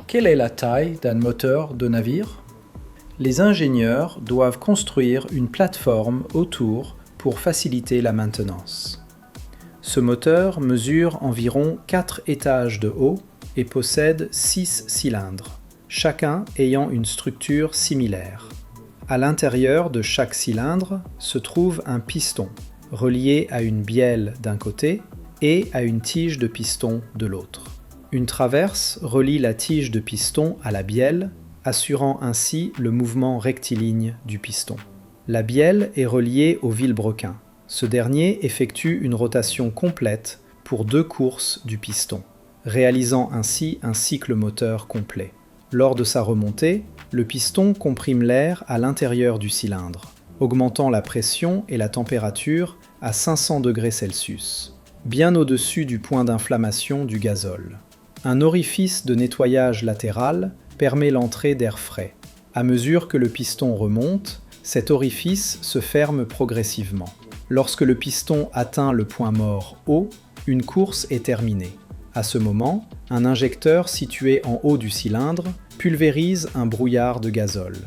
Quelle est la taille d'un moteur de navire? Les ingénieurs doivent construire une plateforme autour pour faciliter la maintenance. Ce moteur mesure environ 4 étages de haut et possède 6 cylindres, chacun ayant une structure similaire. À l'intérieur de chaque cylindre se trouve un piston, relié à une bielle d'un côté et à une tige de piston de l'autre. Une traverse relie la tige de piston à la bielle, assurant ainsi le mouvement rectiligne du piston. La bielle est reliée au vilebrequin. Ce dernier effectue une rotation complète pour 2 courses du piston, réalisant ainsi un cycle moteur complet. Lors de sa remontée, le piston comprime l'air à l'intérieur du cylindre, augmentant la pression et la température à 500 degrés Celsius, bien au-dessus du point d'inflammation du gazole. Un orifice de nettoyage latéral permet l'entrée d'air frais. À mesure que le piston remonte, cet orifice se ferme progressivement. Lorsque le piston atteint le point mort haut, une course est terminée. À ce moment, un injecteur situé en haut du cylindre pulvérise un brouillard de gazole.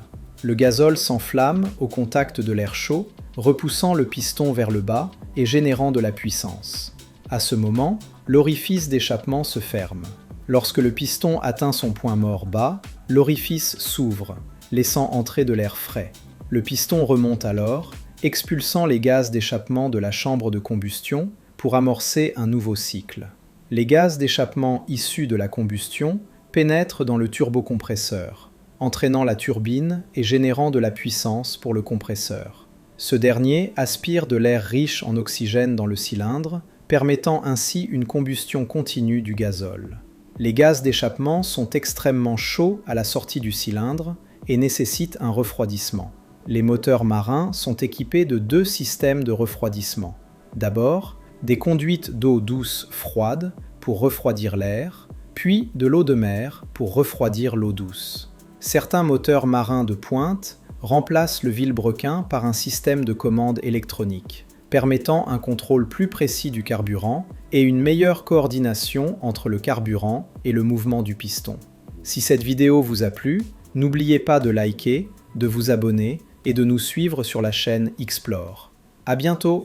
Le gazole s'enflamme au contact de l'air chaud, repoussant le piston vers le bas et générant de la puissance. À ce moment, l'orifice d'échappement se ferme. Lorsque le piston atteint son point mort bas, l'orifice s'ouvre, laissant entrer de l'air frais. Le piston remonte alors, expulsant les gaz d'échappement de la chambre de combustion pour amorcer un nouveau cycle. Les gaz d'échappement issus de la combustion pénètrent dans le turbocompresseur, entraînant la turbine et générant de la puissance pour le compresseur. Ce dernier aspire de l'air riche en oxygène dans le cylindre, permettant ainsi une combustion continue du gazole. Les gaz d'échappement sont extrêmement chauds à la sortie du cylindre et nécessitent un refroidissement. Les moteurs marins sont équipés de 2 systèmes de refroidissement. D'abord, des conduites d'eau douce froide pour refroidir l'air, puis de l'eau de mer pour refroidir l'eau douce. Certains moteurs marins de pointe remplacent le vilebrequin par un système de commande électronique, permettant un contrôle plus précis du carburant et une meilleure coordination entre le carburant et le mouvement du piston. Si cette vidéo vous a plu, n'oubliez pas de liker, de vous abonner et de nous suivre sur la chaîne Explore. À bientôt!